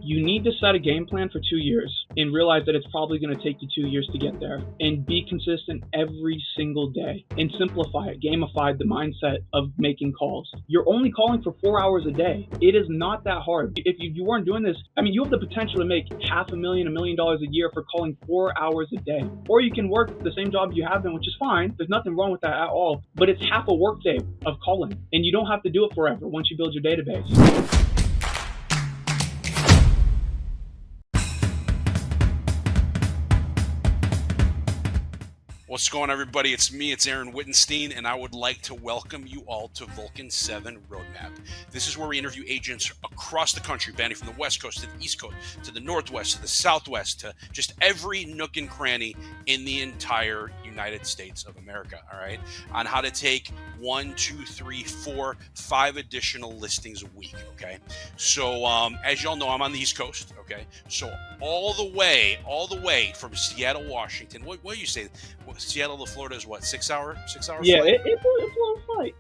You need to set a game plan for 2 years and realize that it's probably going to take you 2 years to get there, and be consistent every single day and simplify it, gamify the mindset of making calls. You're only calling for 4 hours a day. It is not that hard. If you weren't doing this, I mean, you have the potential to make $500,000, $1 million a year for calling 4 hours a day. Or you can work the same job you have been, which is fine. There's nothing wrong with that at all. But it's half a workday of calling, and you don't have to do it forever once you build your database. What's going on, everybody? It's me, it's Aaron Wittenstein, and I would like to welcome you all to Vulcan 7 Roadmap. This is where we interview agents across the country, spanning from the West Coast to the East Coast, to the Northwest, to the Southwest, to just every nook and cranny in the entire United States of America, all right? On how to take 1, 2, 3, 4, 5 additional listings a week, okay? So, as y'all know, I'm on the East Coast, okay? So all the way from Seattle, Washington, what do you say? Seattle to Florida is what, 6 hour? 6 hour Yeah, flight? it's a long flight.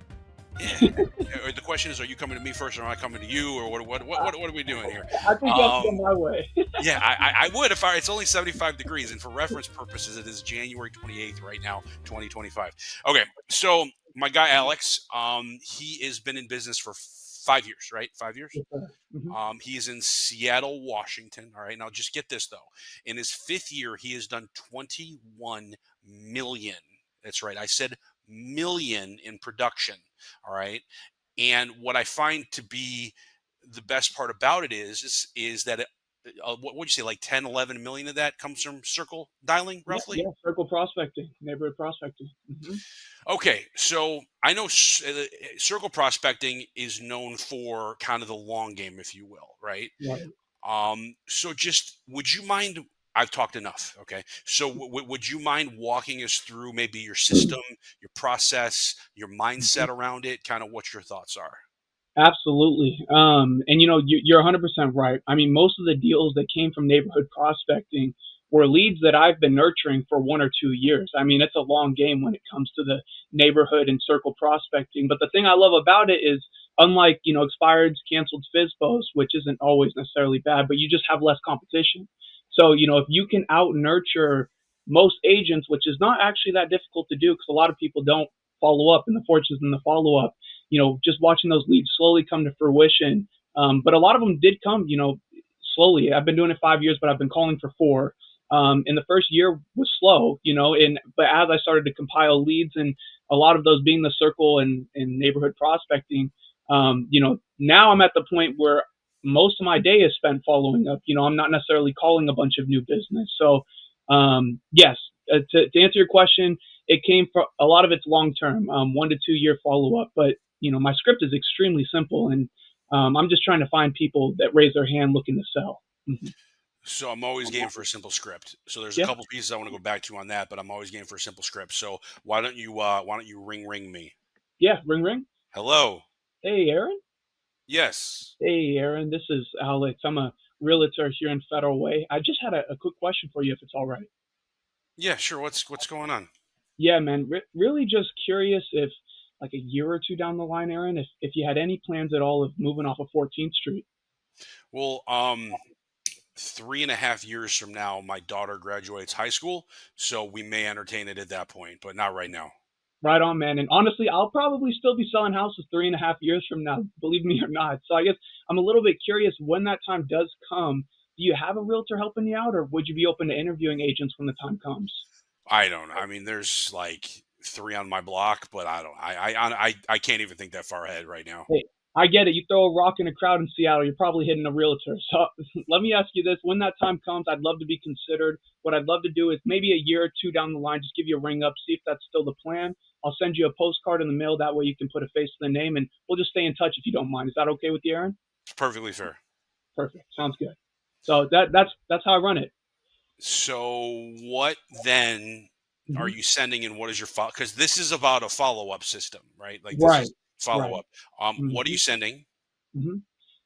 Yeah. The question is, are you coming to me first, or am I coming to you, or what are we doing here? I think you have to go my way. Yeah, I would if it's only 75 degrees, and for reference purposes, it is January 28th right now, 2025. Okay, so my guy Alex, he has been in business for 5 years, right? 5 years. Mm-hmm. He is in Seattle, Washington. All right. Now, just get this, though. In his 5th year, he has done 21 million. That's right. I said million in production. All right. And what I find to be the best part about it is that what would you say, like 10, 11 million of that comes from circle dialing, roughly? Yeah, circle prospecting, neighborhood prospecting. Mm-hmm. Okay, so I know circle prospecting is known for kind of the long game, if you will, right? Right. So just, would you mind? I've talked enough. Okay, so would you mind walking us through maybe your system, your process, your mindset around it, kind of what your thoughts are? Absolutely. And you're 100% right. I mean, most of the deals that came from neighborhood prospecting were leads that I've been nurturing for 1 or 2 years. I mean, it's a long game when it comes to the neighborhood and circle prospecting. But the thing I love about it is, unlike, expired, canceled FISBOs, which isn't always necessarily bad, but you just have less competition. So, if you can out nurture most agents, which is not actually that difficult to do because a lot of people don't follow up, and the fortune's in the follow up, just watching those leads slowly come to fruition. But a lot of them did come, slowly. I've been doing it 5 years, but I've been calling for 4. And the first year was slow, but as I started to compile leads, and a lot of those being the circle and neighborhood prospecting, now I'm at the point where most of my day is spent following up. I'm not necessarily calling a bunch of new business. So, yes, to answer your question, it came from a lot of it's long term, 1 to 2 year follow up. But my script is extremely simple, and I'm just trying to find people that raise their hand looking to sell. Mm-hmm. So I'm always game for a simple script. So there's a Yeah, couple pieces I want to go back to on that, but I'm always game for a simple script. So why don't you ring me? yeah. Ring, ring. Hello. Hey, Aaron. Yes. Hey, Aaron. This is Alex. I'm a realtor here in Federal Way. I just had a quick question for you, if it's all right. Yeah, sure. What's going on? Yeah, man. Really just curious if, like, a year or two down the line, Aaron, if you had any plans at all of moving off of 14th Street. Well, 3.5 years from now, my daughter graduates high school, so we may entertain it at that point, but not right now. Right on, man. And honestly, I'll probably still be selling houses 3.5 years from now, believe me or not. So I guess I'm a little bit curious when that time does come. Do you have a realtor helping you out, or would you be open to interviewing agents when the time comes? I don't know. I mean, there's like 3 on my block, but I don't. I can't even think that far ahead right now. Hey, I get it. You throw a rock in a crowd in Seattle, you're probably hitting a realtor. So let me ask you this. When that time comes, I'd love to be considered. What I'd love to do is maybe a year or two down the line, just give you a ring up, see if that's still the plan. I'll send you a postcard in the mail. That way you can put a face to the name, and we'll just stay in touch if you don't mind. Is that okay with you, Aaron? It's perfectly fair. Perfect. Sounds good. So that's how I run it. So what then are Hmm. you sending, and what is your follow? Because this is about a follow-up system, right? Like, this Right. is Right. follow-up. What are Hmm. you sending? Hmm.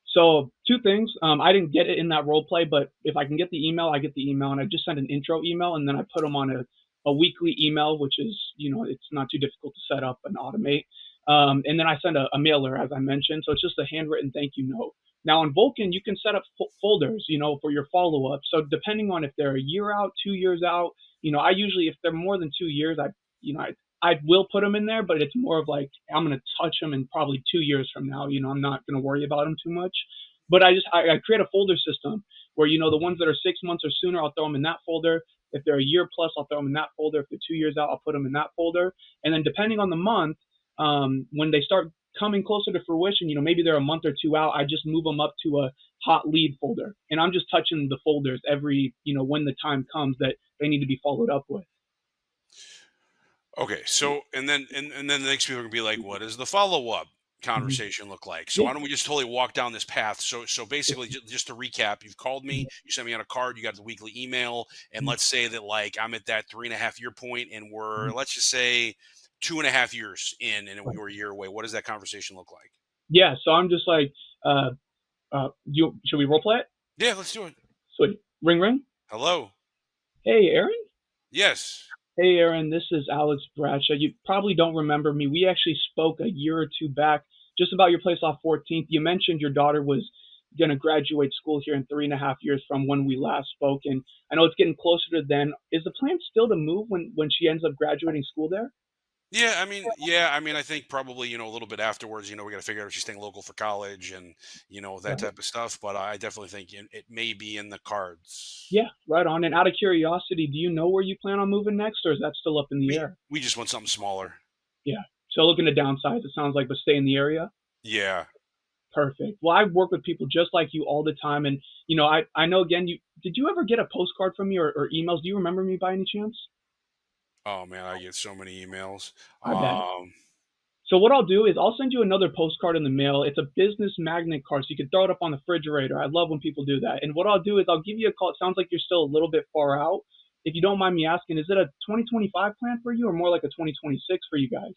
So two things. I didn't get it in that role play, but if I can get the email, I get the email, and I just send an intro email, and then I put them on a weekly email, which is, it's not too difficult to set up and automate. And then I send a mailer, as I mentioned. So it's just a handwritten thank you note. Now on Vulcan, you can set up folders, for your follow up. So depending on if they're a year out, 2 years out, I usually, if they're more than 2 years, I will put them in there, but it's more of like I'm gonna touch them in probably 2 years from now. I'm not gonna worry about them too much. But I create a folder system where the ones that are 6 months or sooner, I'll throw them in that folder. If they're a year plus, I'll throw them in that folder. If they're 2 years out, I'll put them in that folder. And then depending on the month, when they start coming closer to fruition, maybe they're a month or two out, I just move them up to a hot lead folder, and I'm just touching the folders every, when the time comes that they need to be followed up with. Okay, so and then the next people are gonna be like, what does the follow up Mhm. conversation look like? So Yeah. why don't we just totally walk down this path? So basically, just to recap, you've called me, you sent me on a card, you got the weekly email, and let's say that like I'm at that 3.5 year point, and we're, let's just say, 2.5 years in, and we're a year away. What does that conversation look like? Yeah. So I'm just like, should we role play it? Yeah, let's do it. Sweet. Ring ring. Hello. Hey, Aaron. Yes. Hey, Aaron. This is Alex Bradshaw. You probably don't remember me. We actually spoke a year or two back just about your place off 14th. You mentioned your daughter was going to graduate school here in 3.5 years from when we last spoke, and I know it's getting closer to then. Is the plan still to move when she ends up graduating school there? Yeah, I mean, I think probably, a little bit afterwards, we got to figure out if she's staying local for college and, that Right. type of stuff. But I definitely think it may be in the cards. Yeah, right on. And out of curiosity, do you know where you plan on moving next, or is that still up in the We air? we just want something smaller. Yeah. So looking to downsize, it sounds like, but stay in the area. Yeah. Perfect. Well, I work with people just like you all the time, and I know again. You did you ever get a postcard from me or emails? Do you remember me by any chance? Oh man, I get so many emails. I bet. Um, So what I'll do is I'll send you another postcard in the mail. It's a business magnet card, so you can throw it up on the refrigerator. I love when people do that. And what I'll do is I'll give you a call. It sounds like you're still a little bit far out. If you don't mind me asking, is it a 2025 plan for you, or more like a 2026 for you guys?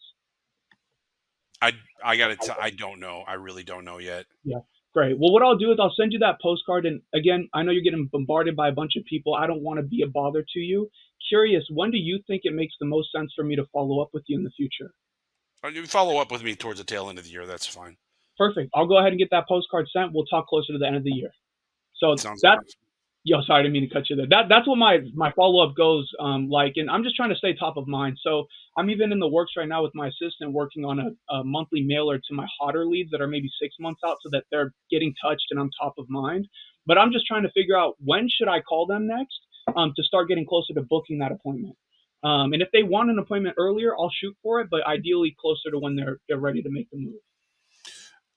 I I I don't know. I really don't know yet. Yeah, great. Well, what I'll do is I'll send you that postcard. And again, I know you're getting bombarded by a bunch of people. I don't want to be a bother to you. Curious, when do you think it makes the most sense for me to follow up with you in the future? You follow up with me towards the tail end of the year. That's fine. Perfect. I'll go ahead and get that postcard sent. We'll talk closer to the end of the year. So Sounds that's awesome. Yo, sorry, I didn't mean to cut you there. That's what my follow up goes like, and I'm just trying to stay top of mind. So I'm even in the works right now with my assistant working on a monthly mailer to my hotter leads that are maybe 6 months out, so that they're getting touched and I'm top of mind. But I'm just trying to figure out when should I call them next to start getting closer to booking that appointment. And if they want an appointment earlier, I'll shoot for it, but ideally closer to when they're ready to make the move.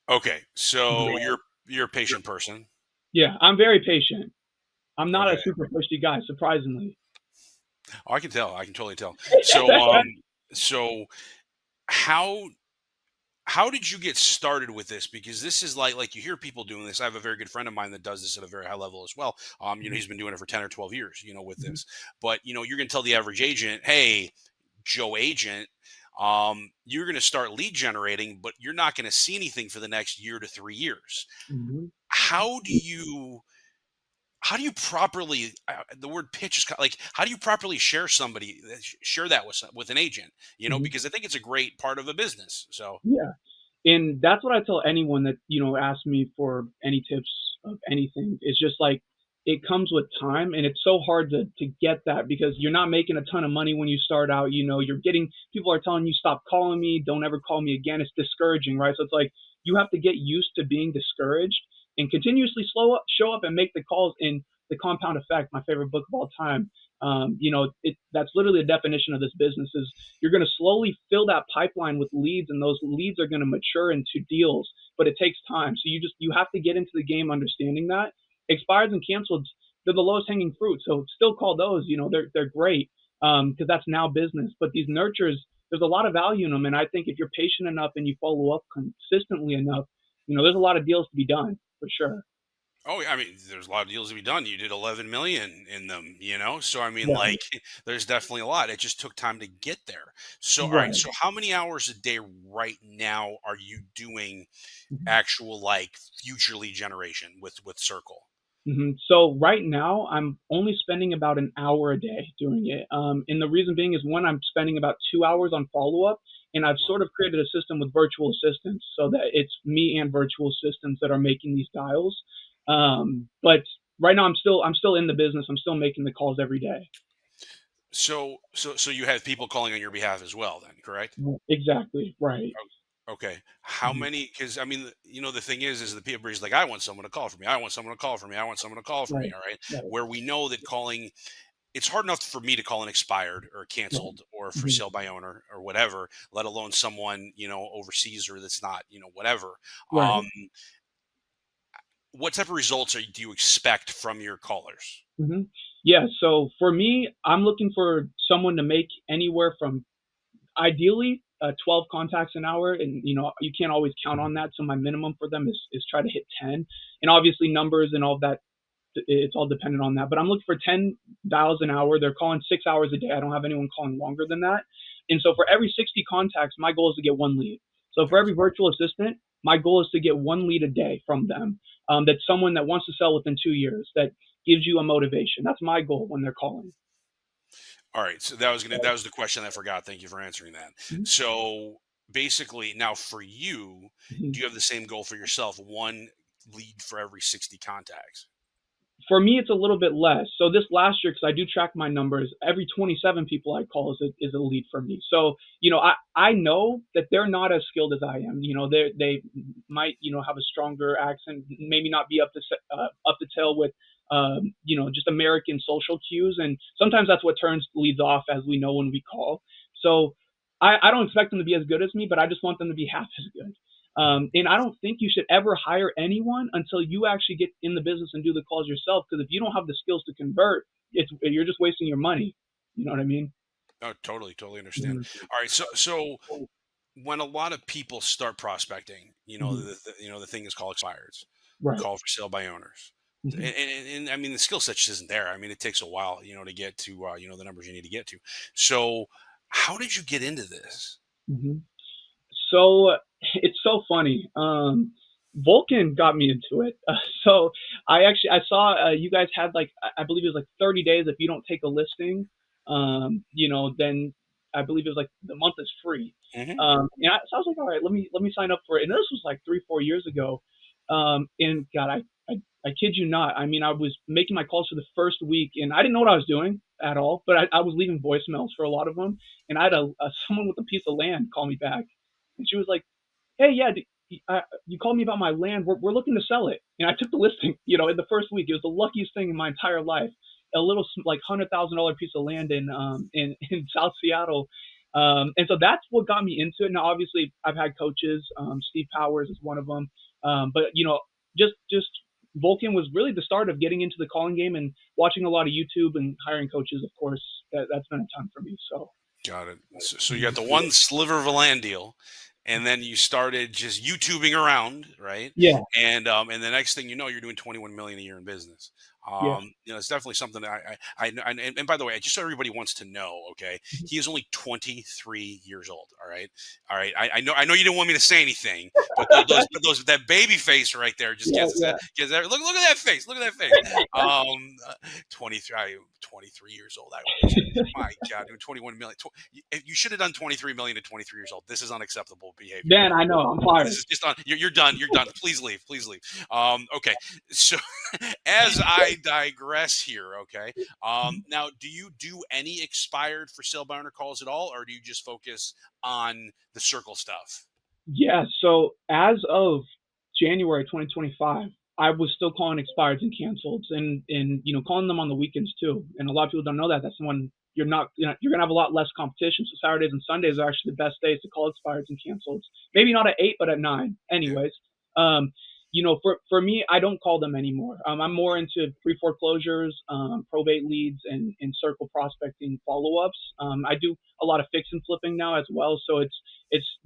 Okay, so Mhm. you're a patient person. Yeah, I'm very patient. I'm not a Okay. super pushy guy, surprisingly. Oh, I can tell. I can totally tell. So how how did you get started with this? Because this is like you hear people doing this. I have a very good friend of mine that does this at a very high level as well. He's been doing it for 10 or 12 years, with Mhm. this. But you're gonna tell the average agent, hey, Joe agent, you're gonna start lead generating, but you're not gonna see anything for the next year to 3 years. Mhm. How do you how do you properly the word pitch is like how do you properly share that with an agent, Mhm. because I think it's a great part of a business. So Yeah. And that's what I tell anyone that, asks me for any tips of anything. It's just like it comes with time, and it's so hard to get that because you're not making a ton of money when you start out. You're getting people are telling you stop calling me, don't ever call me again. It's discouraging, right? So it's like you have to get used to being discouraged and continuously show up and make the calls in the compound effect, my favorite book of all time. That's literally the definition of this business is you're going to slowly fill that pipeline with leads, and those leads are going to mature into deals, but it takes time. So you have to get into the game understanding that expireds and canceled, they're the lowest hanging fruit. So still call those, they're great because that's now business. But these nurtures, there's a lot of value in them, and I think if you're patient enough and you follow up consistently enough, there's a lot of deals to be done for sure. oh yeah, I mean there's a lot of deals to be done. You did 11 million in them, so I mean Right. like there's definitely a lot. It just took time to get there. So all right, Right. so how many hours a day right now are you doing Mhm. actual like future lead generation with Circle? So right now, I'm only spending about an hour a day doing it. And the reason being is when I'm spending about 2 hours on follow up. And I've Well, sort of created a system with virtual assistants so that it's me and virtual assistants that are making these dials. But right now I'm still in the business. I'm still making the calls every day. so you have people calling on your behalf as well, then, correct? Exactly. Right. Okay. How Mhm. many? Because I mean, the thing is the people is like, I want someone to call for me. I want someone to call for me. I want someone to call for me. Right. All right. Right. Where we know that calling, it's hard enough for me to call an expired or Right. canceled or for Mhm. sale by owner or whatever, let alone someone overseas or that's not whatever. Right. What type of results do you expect from your callers? hmm Yeah. So for me, I'm looking for someone to make anywhere from ideally 12 contacts an hour, and you can't always count on that. So my minimum for them is try to hit 10, and obviously numbers and all that, it's all dependent on that. But I'm looking for 10 dials an hour. They're calling 6 hours a day. I don't have anyone calling longer than that. And so for every 60 contacts, my goal is to get one lead. So for every virtual assistant, my goal is to get one lead a day from them. That's someone that wants to sell within 2 years, that gives you a motivation. That's my goal when they're calling. All right, so that was the question I forgot. Thank you for answering that. Mhm. So basically, now for you, Mhm. do you have the same goal for yourself? One lead for every 60 contacts. For me, it's a little bit less. So this last year, because I do track my numbers, every 27 people I call is a lead for me. So I know that they're not as skilled as I am. They might have a stronger accent, maybe not be up to tail with just American social cues, and sometimes that's what turns leads off, as we know when we call. So I don't expect them to be as good as me, but I just want them to be half as good. And I don't think you should ever hire anyone until you actually get in the business and do the calls yourself. Because if you don't have the skills to convert, you're just wasting your money. You know what I mean? Oh, totally understand. Mhm. All right, so when a lot of people start prospecting, Mhm. the thing is called expireds, Right. call for sale by owners. Mhm. And I mean, the skill set just isn't there. I mean, it takes a while, to get to, the numbers you need to get to. So, how did you get into this? Mhm. So it's so funny. Vulcan got me into it. So I saw you guys had like I believe it was like 30 days if you don't take a listing, then I believe it was like the month is free. Hmm. So I was like, all right, let me sign up for it. And this was like 3 4 years ago. And God, I kid you not. I mean, I was making my calls for the first week, and I didn't know what I was doing at all. But I was leaving voicemails for a lot of them, and I had someone with a piece of land call me back, and she was like, "Hey, yeah, you called me about my land. We're looking to sell it." And I took the listing. In the first week, it was the luckiest thing in my entire life. A little like $100,000 piece of land in South Seattle. And so that's what got me into it. Now, obviously, I've had coaches. Steve Powers is one of them. But just Vulcan was really the start of getting into the calling game and watching a lot of YouTube and hiring coaches. Of course, that's been a ton for me. So Got it. So you got the one sliver of a land deal, and then you started just YouTubing around, right? yeah, And the next thing you know, you're doing 21 million a year in business. yeah, It's definitely something that and by the way, just so everybody wants to know, okay, he is only 23 years old. All right. I know you didn't want me to say anything, but those that baby face right there just yeah, gets yeah. look at that face, look at that face. 23, 23 years old. I wish. My God, doing 21 million. You should have done 23 million at 23 years old. This is unacceptable behavior. Man, I know. I'm This fired. is just on. You're done. You're done. Please leave. Please leave. Okay. So, as I digress here, okay. Now, do you do any expired for sale by owner calls at all, or do you just focus on the circle stuff? Yeah, so as of January 2025, I was still calling expireds and canceleds, and calling them on the weekends too. And a lot of people don't know that. That's when you're gonna have a lot less competition. So Saturdays and Sundays are actually the best days to call expireds and canceleds. Maybe not at 8, but at 9. Yeah. Anyways, for me, I don't call them anymore. I'm more into pre foreclosures, probate leads, and circle prospecting follow ups. I do a lot of fix and flipping now as well. So it's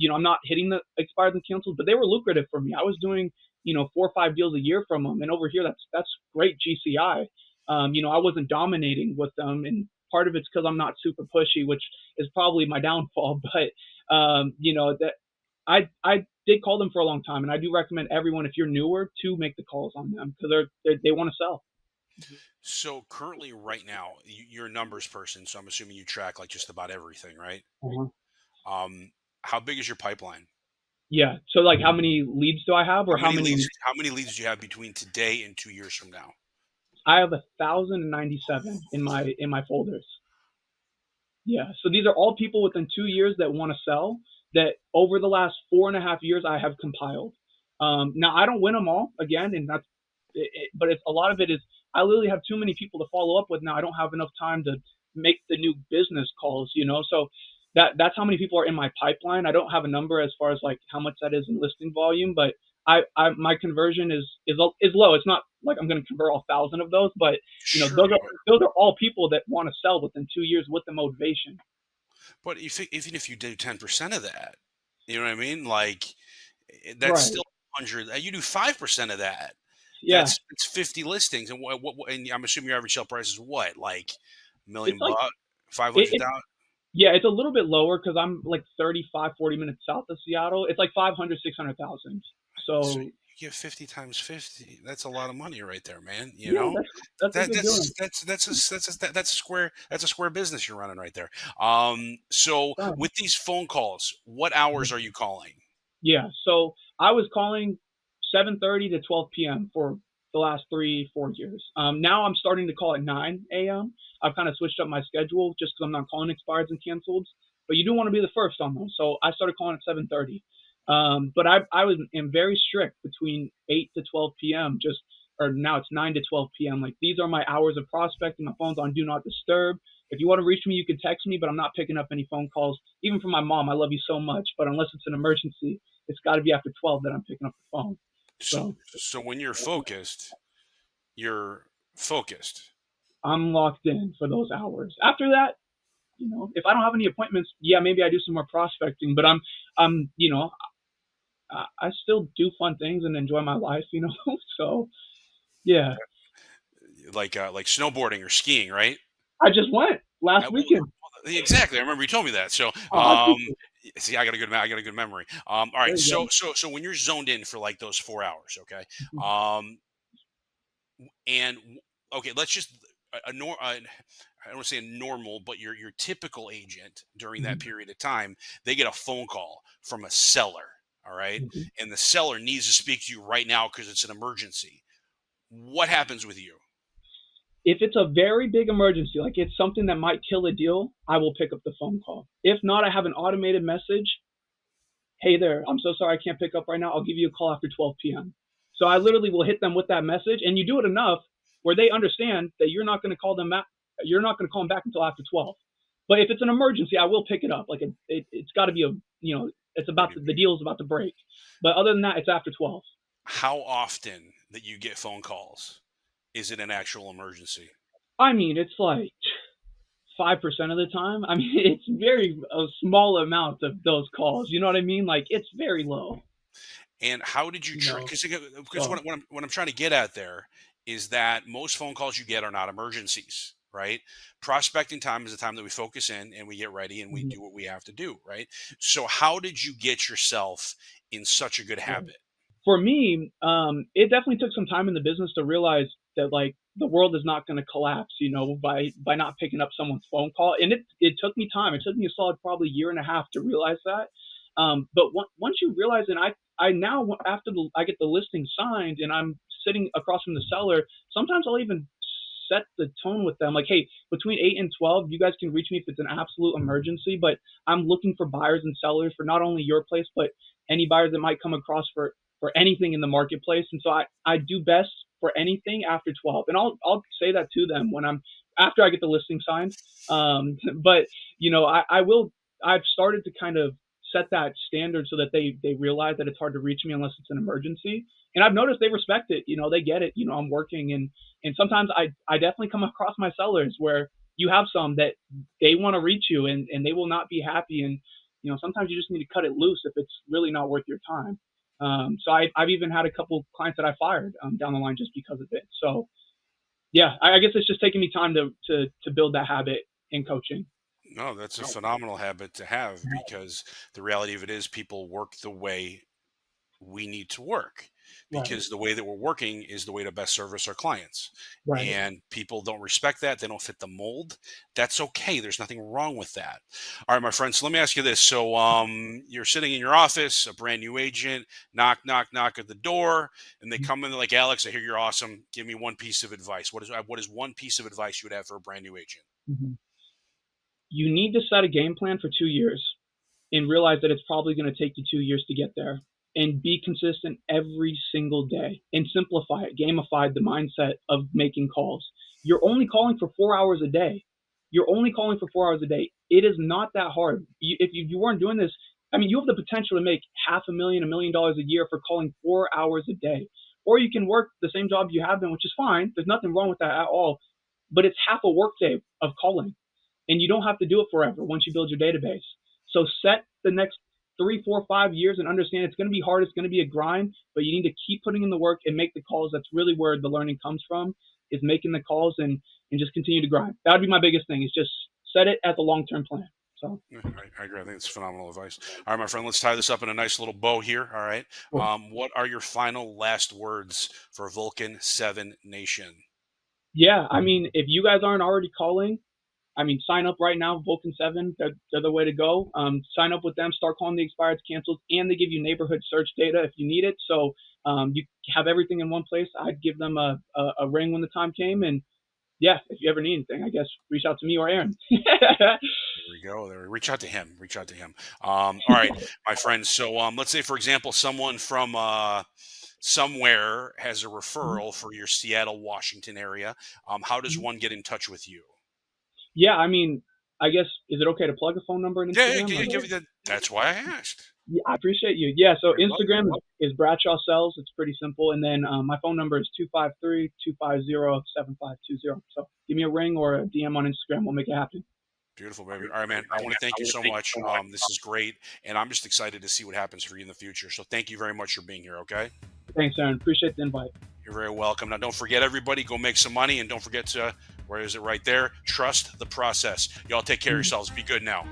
I'm not hitting the expired and canceled, but they were lucrative for me. I was doing 4 or 5 deals a year from them, and over here that's great GCI. I wasn't dominating with them, and part of it's because I'm not super pushy, which is probably my downfall. But that I did call them for a long time, and I do recommend everyone, if you're newer, to make the calls on them because they want to sell. So currently, right now, you're a numbers person, so I'm assuming you track like just about everything, right? Uh-huh. Um, How big is your pipeline? Yeah. So like, how many leads do I have, or How how many leads? many? How many leads do you have between today and 2 years from now? I have 1,097 in my folders. Yeah. So these are all people within 2 years that want to sell, that over the last 4.5 years I have compiled. Now I don't win them all again, and that's but it's a lot of it is I literally have too many people to follow up with now. I don't have enough time to make the new business calls, you know. So that's how many people are in my pipeline. I don't have a number as far as like how much that is in listing volume, but I my conversion is low. It's not like I'm going to convert all 1,000 of those, but you know, Sure, those are all people that want to sell within 2 years with the motivation. but even if you do 10% of that, you know what I mean? Like that's Right. still 100. You do 5% of that. Yeah. It's 50 listings, and and I'm assuming your average sale price is what, like a It's million like bucks, five it, hundred it thousand. yeah, it's a little bit lower because I'm like 35, 40 minutes south of Seattle. It's like 500, 600,000. So So you get 50 times 50. That's a lot of money right there, man. You yeah, know, that's a good deal. that's a square business you're running right there. So Um, with these phone calls, what hours are you calling? Yeah. So I was calling 7:30 to 12 p.m. for the last 3, 4 years. Now I'm starting to call at 9 a.m. I've kind of switched up my schedule just because I'm not calling expireds and canceled. But you do want to be the first on those, so I started calling at 7:30. But I was am very strict between 8 to 12 p.m. Just or now it's 9 to 12 p.m. Like these are my hours of prospecting. My phone's on do not disturb. If you want to reach me, you can text me, but I'm not picking up any phone calls. Even from my mom, I love you so much, but unless it's an emergency, it's got to be after 12 that I'm picking up the phone. So So so when you're focused. I'm locked in for those hours. After that, you know, if I don't have any appointments, yeah, maybe I do some more prospecting, but you know, I still do fun things and enjoy my life, you know. So yeah, Like snowboarding or skiing, right? I just went last Well, weekend. exactly. I remember you told me that. So, Oh, I appreciate it. see, I got a good memory. All There right. you go. So when you're zoned in for like those 4 hours, okay. Um, and okay, let's just a nor I don't want to say a normal, but your typical agent during that period of time, they get a phone call from a seller. All right, and the seller needs to speak to you right now because it's an emergency. What happens with you? If it's a very big emergency, like it's something that might kill a deal, I will pick up the phone call. If not, I have an automated message. Hey there, I'm so sorry I can't pick up right now. I'll give you a call after 12 p.m. So I literally will hit them with that message, and you do it enough where they understand that you're not going to call them back. You're not going to call them back until after 12. But if it's an emergency, I will pick it up. Like it's got to be it's about Pretty the big. deal is about to break. But other than that, it's after 12. How often that you get phone calls? Is it an actual emergency? I mean, it's like 5% of the time. I mean, it's very a small amount of those calls. You know what I mean? Like it's very low. And how did you You train? know, Because so. what I'm trying to get at there is that most phone calls you get are not emergencies, right? Prospecting time is the time that we focus in and we get ready and we Mhm. do what we have to do, right? So how did you get yourself in such a good Yeah. habit? For me, it definitely took some time in the business to realize that like the world is not going to collapse, you know, by not picking up someone's phone call. And it took me time. It took me a solid probably year and a half to realize that. But once you realize, and I now after I get the listing signed and I'm sitting across from the seller, sometimes I'll even set the tone with them like, hey, between 8 and 12, you guys can reach me if it's an absolute emergency. But I'm looking for buyers and sellers for not only your place, but any buyers that might come across for anything in the marketplace. And so I do best for anything after 12. And I'll say that to them when I'm after I get the listing signed. But you know, I've started to kind of set that standard so that they realize that it's hard to reach me unless it's an emergency. And I've noticed they respect it. You know, they get it. You know, I'm working and sometimes I definitely come across my sellers where you have some that they want to reach you and they will not be happy. And you know, sometimes you just need to cut it loose if it's really not worth your time. So I've even had a couple clients that I fired down the line just because of it. So yeah, I guess it's just taking me time to build that habit in coaching. No, that's a phenomenal habit to have because the reality of it is people work the way we need to work. Right. because the way that we're working is the way to best service our clients. Right. And people don't respect that. They don't fit the mold. That's okay. There's nothing wrong with that. All right, my friends. So let me ask you this. So you're sitting in your office, a brand new agent, knock, knock, knock at the door, and they come in, they're like, Alex, I hear you're awesome. Give me one piece of advice. What is one piece of advice you would have for a brand new agent? Mm-hmm. You need to set a game plan for 2 years and realize that it's probably going to take you 2 years to get there, and be consistent every single day and simplify it, gamify the mindset of making calls. You're only calling for 4 hours a day. You're only calling for 4 hours a day. It is not that hard. If you weren't doing this, I mean, you have the potential to make half a million, $1 million a year for calling 4 hours a day. Or you can work the same job you have been, which is fine. There's nothing wrong with that at all. But it's half a workday of calling, and you don't have to do it forever once you build your database. So set the next 3, 4, 5 years and understand it's going to be hard. It's going to be a grind, but you need to keep putting in the work and make the calls. That's really where the learning comes from, is making the calls, and just continue to grind. That would be my biggest thing, is just set it as a long-term plan. So I agree. I think it's phenomenal advice. All right, my friend, let's tie this up in a nice little bow here. All right. cool. What are your final last words for Vulcan 7 Nation? Yeah, I mean, if you guys aren't already calling, I mean, sign up right now. Vulcan 7, they're the way to go. Sign up with them, start calling the expired cancels, and they give you neighborhood search data if you need it. So you have everything in one place. I'd give them a ring when the time came. And yeah, if you ever need anything, I guess reach out to me or Aaron. There we go. There, reach out to him. Reach out to him. All right, my friends. So let's say, for example, someone from somewhere has a referral for your Seattle, Washington area. How does one get in touch with you? Yeah, I mean, I guess, is it okay to plug a phone number in Yeah, Instagram? give you that. That's why I asked. Yeah, I appreciate you. Yeah, so You're Instagram welcome. is Bradshaw Sells. It's pretty simple. And then my phone number is 253-250-7520. So give me a ring or a DM on Instagram. We'll make it happen. Beautiful, baby. All right, man. I want to thank you so much. This is great, and I'm just excited to see what happens for you in the future. So thank you very much for being here. Okay. Thanks, Aaron. Appreciate the invite. You're very welcome. Now, don't forget, everybody, go make some money, and don't forget to, where is it right there? Trust the process. Y'all take care of yourselves. Be good now.